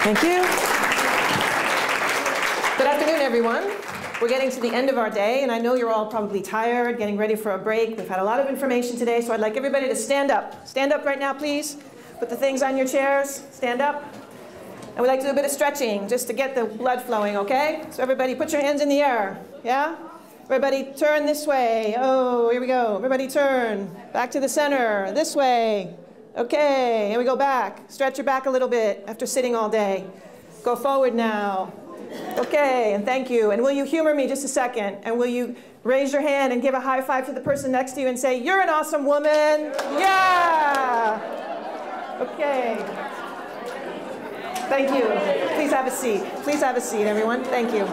Thank you. Good afternoon, everyone. We're getting to the end of our day, and I know you're all probably tired, getting ready for a break. We've had a lot of information today, so I'd like everybody to stand up. Stand up right now, please. Put the things on your chairs. Stand up. And we'd like to do a bit of stretching, just to get the blood flowing, okay? So everybody put your hands in the air, yeah? Everybody turn this way. Oh, here we go. Everybody turn. Back to the center. This way. Okay, here we go back. Stretch your back a little bit after sitting all day. Go forward now. Okay, and thank you. And will you humor me just a second? And will you raise your hand and give a high five to the person next to you and say, "You're an awesome woman." Yeah. Okay. Thank you. Please have a seat. Please have a seat, everyone. Thank you.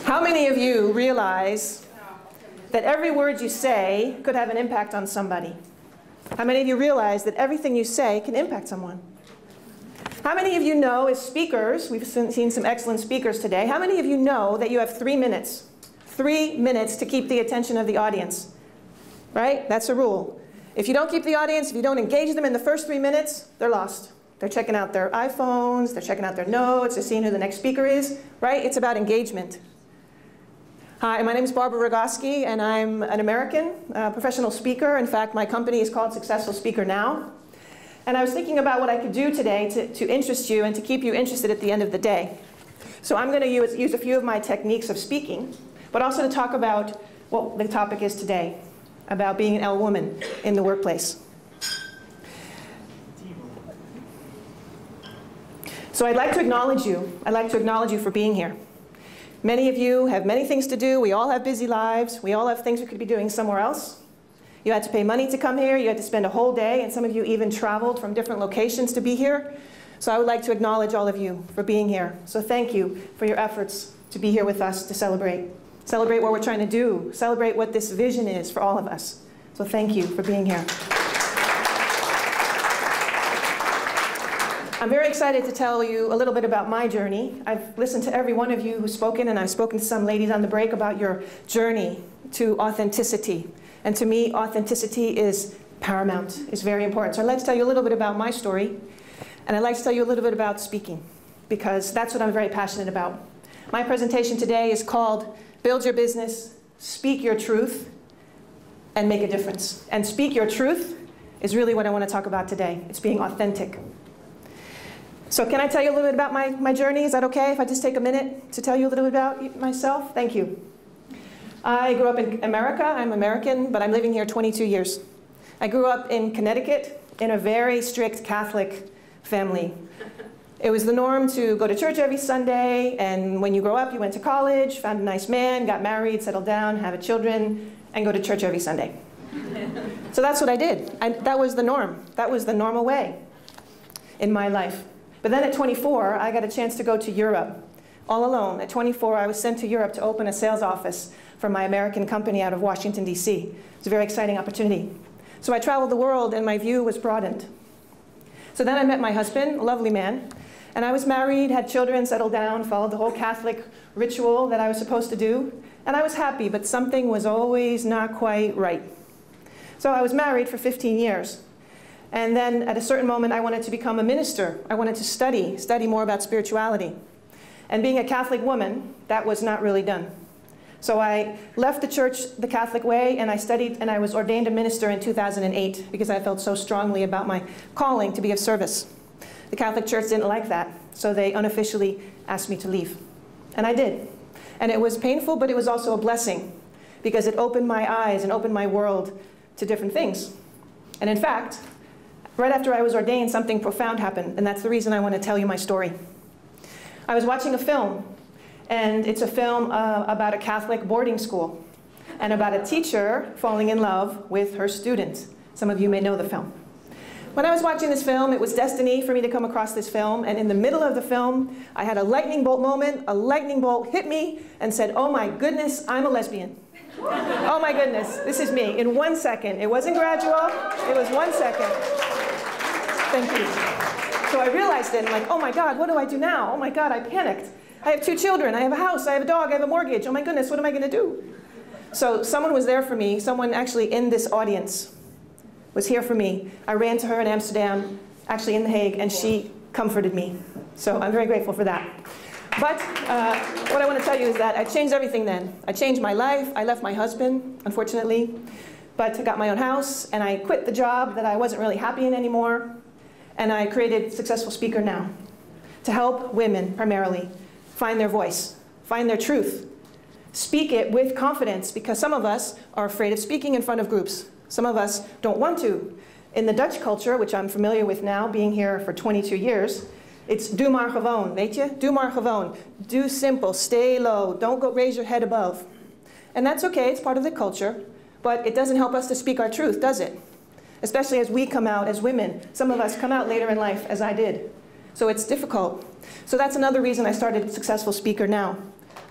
How many of you realize that every word you say could have an impact on somebody? How many of you realize that everything you say can impact someone? How many of you know, as speakers, we've seen some excellent speakers today, how many of you know that you have 3 minutes? 3 minutes to keep the attention of the audience, right? That's a rule. If you don't keep the audience, if you don't engage them in the first 3 minutes, they're lost. They're checking out their iPhones, they're checking out their notes, they're seeing who the next speaker is, right? It's about engagement. Hi, my name is Barbara Rogoski, and I'm an American professional speaker. In fact, my company is called Successful Speaker Now. And I was thinking about what I could do today to interest you and to keep you interested at the end of the day. So I'm going to use a few of my techniques of speaking, but also to talk about what the topic is today, about being an L woman in the workplace. So I'd like to acknowledge you. I'd like to acknowledge you for being here. Many of you have many things to do. We all have busy lives. We all have things we could be doing somewhere else. You had to pay money to come here. You had to spend a whole day, and some of you even traveled from different locations to be here. So I would like to acknowledge all of you for being here. So thank you for your efforts to be here with us to celebrate. Celebrate what we're trying to do. Celebrate what this vision is for all of us. So thank you for being here. I'm very excited to tell you a little bit about my journey. I've listened to every one of you who's spoken, and I've spoken to some ladies on the break about your journey to authenticity. And to me, authenticity is paramount. It's very important. So I'd like to tell you a little bit about my story, and I'd like to tell you a little bit about speaking, because that's what I'm very passionate about. My presentation today is called Build Your Business, Speak Your Truth, and Make a Difference. And speak your truth is really what I want to talk about today. It's being authentic. So can I tell you a little bit about my journey? Is that okay if I just take a minute to tell you a little bit about myself? Thank you. I grew up in America. I'm American, but I'm living here 22 years. I grew up in Connecticut in a very strict Catholic family. It was the norm to go to church every Sunday, and when you grow up, you went to college, found a nice man, got married, settled down, have children, and go to church every Sunday. So that's what I did. That was the norm. That was the normal way in my life. But then at 24, I got a chance to go to Europe, all alone. At 24, I was sent to Europe to open a sales office for my American company out of Washington, D.C. It was a very exciting opportunity. So I traveled the world, and my view was broadened. So then I met my husband, a lovely man, and I was married, had children, settled down, followed the whole Catholic ritual that I was supposed to do. And I was happy, but something was always not quite right. So I was married for 15 years. And then at a certain moment, I wanted to become a minister. I wanted to study more about spirituality. And being a Catholic woman, that was not really done. So I left the church the Catholic way, and I studied, and I was ordained a minister in 2008 because I felt so strongly about my calling to be of service. The Catholic Church didn't like that, so they unofficially asked me to leave. And I did. And it was painful, but it was also a blessing because it opened my eyes and opened my world to different things. And in fact, right after I was ordained, something profound happened, and that's the reason I want to tell you my story. I was watching a film, and it's a film about a Catholic boarding school and about a teacher falling in love with her student. Some of you may know the film. When I was watching this film, it was destiny for me to come across this film, and in the middle of the film, I had a lightning bolt moment. A lightning bolt hit me and said, "Oh my goodness, I'm a lesbian." Oh my goodness, this is me, in 1 second. It wasn't gradual, it was 1 second. Thank you. So I realized it, and like, oh my God, what do I do now? Oh my God, I panicked. I have 2 children, I have a house, I have a dog, I have a mortgage. Oh my goodness, what am I going to do? So someone was there for me, someone actually in this audience was here for me. I ran to her in Amsterdam, actually in The Hague, and she comforted me. So I'm very grateful for that. But what I want to tell you is that I changed everything then. I changed my life. I left my husband, unfortunately, but I got my own house, and I quit the job that I wasn't really happy in anymore, and I created Successful Speaker Now to help women, primarily, find their voice, find their truth, speak it with confidence, because some of us are afraid of speaking in front of groups. Some of us don't want to. In the Dutch culture, which I'm familiar with now, being here for 22 years, it's doe maar gewoon, weet je? Doe maar gewoon. Do simple, stay low, don't go raise your head above. And that's okay, it's part of the culture, but it doesn't help us to speak our truth, does it? Especially as we come out as women. Some of us come out later in life, as I did. So it's difficult. So that's another reason I started Successful Speaker Now,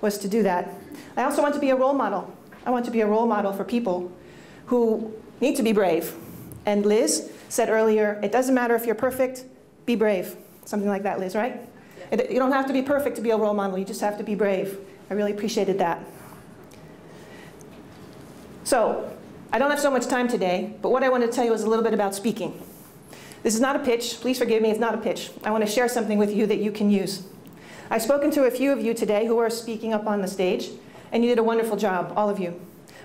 was to do that. I also want to be a role model. I want to be a role model for people who need to be brave. And Liz said earlier, it doesn't matter if you're perfect, be brave. Something like that, Liz, right? Yeah. You don't have to be perfect to be a role model, you just have to be brave. I really appreciated that. So, I don't have so much time today, but what I want to tell you is a little bit about speaking. This is not a pitch, please forgive me, it's not a pitch. I want to share something with you that you can use. I've spoken to a few of you today who are speaking up on the stage, and you did a wonderful job, all of you.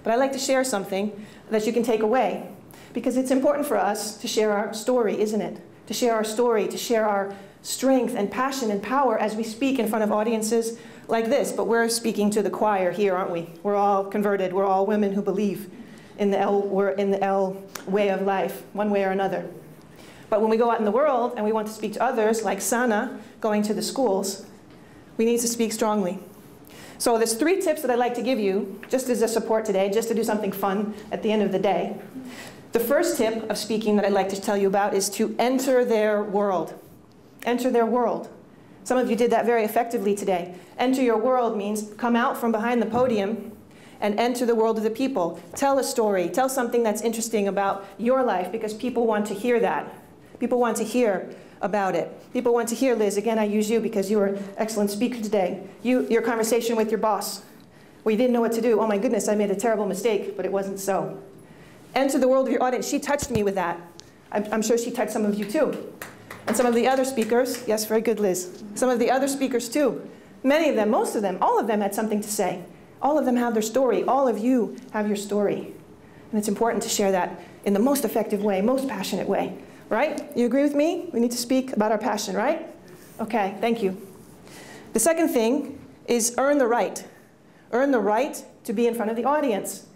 But I'd like to share something that you can take away, because it's important for us to share our story, isn't it? To share our story, to share our strength and passion and power as we speak in front of audiences like this. But we're speaking to the choir here, aren't we? We're all converted. We're all women who believe in the L way of life, one way or another. But when we go out in the world and we want to speak to others, like Sana going to the schools, we need to speak strongly. So there's 3 tips that I'd like to give you, just as a support today, just to do something fun at the end of the day. The first tip of speaking that I'd like to tell you about is to enter their world. Enter their world. Some of you did that very effectively today. Enter your world means come out from behind the podium and enter the world of the people. Tell a story. Tell something that's interesting about your life, because people want to hear that. People want to hear about it. People want to hear, Liz, again, I use you because you were an excellent speaker today. Your conversation with your boss, where you didn't know what to do. Oh my goodness, I made a terrible mistake, but it wasn't so. Enter the world of your audience. She touched me with that. I'm sure she touched some of you too. And some of the other speakers, yes, very good, Liz. Some of the other speakers too. Many of them, most of them, all of them had something to say. All of them have their story. All of you have your story. And it's important to share that in the most effective way, most passionate way. Right? You agree with me? We need to speak about our passion, right? Okay, thank you. The second thing is earn the right. Earn the right to be in front of the audience.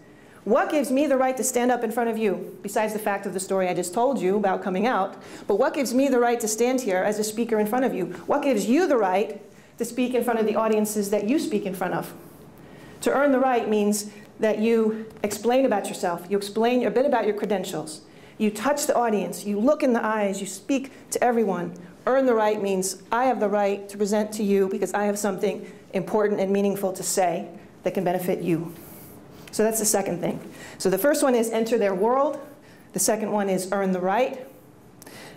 What gives me the right to stand up in front of you, besides the fact of the story I just told you about coming out? But what gives me the right to stand here as a speaker in front of you? What gives you the right to speak in front of the audiences that you speak in front of? To earn the right means that you explain about yourself. You explain a bit about your credentials. You touch the audience. You look in the eyes. You speak to everyone. Earn the right means I have the right to present to you because I have something important and meaningful to say that can benefit you. So that's the second thing. So the first one is enter their world. The second one is earn the right.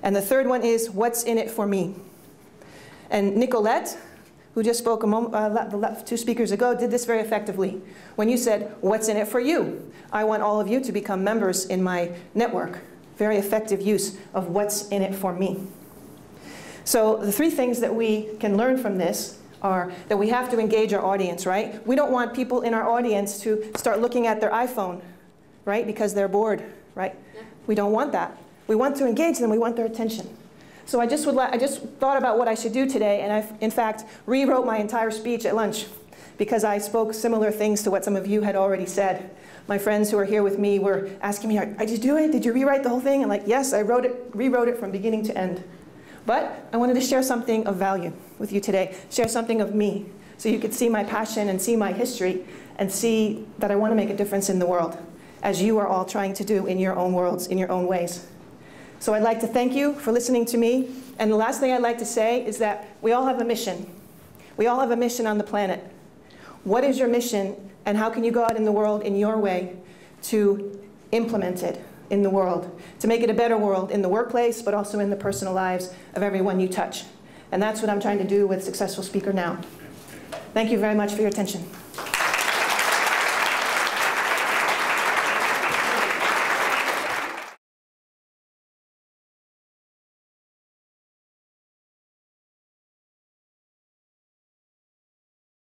And the third one is what's in it for me. And Nicolette, who just spoke the 2 speakers ago, did this very effectively. When you said, what's in it for you? I want all of you to become members in my network. Very effective use of what's in it for me. So the 3 things that we can learn from this are that we have to engage our audience, right? We don't want people in our audience to start looking at their iPhone, right? Because they're bored, right? Yeah. We don't want that. We want to engage them. We want their attention. So I just thought about what I should do today, and I, in fact, rewrote my entire speech at lunch because I spoke similar things to what some of you had already said. My friends who are here with me were asking me, did you do it? Did you rewrite the whole thing? I'm like, yes, I rewrote it from beginning to end. But I wanted to share something of value with you today, share something of me, so you could see my passion and see my history and see that I want to make a difference in the world, as you are all trying to do in your own worlds, in your own ways. So I'd like to thank you for listening to me. And the last thing I'd like to say is that we all have a mission. We all have a mission on the planet. What is your mission, and how can you go out in the world in your way to implement it in the world, to make it a better world in the workplace, but also in the personal lives of everyone you touch? And that's what I'm trying to do with Successful Speaker Now. Thank you very much for your attention.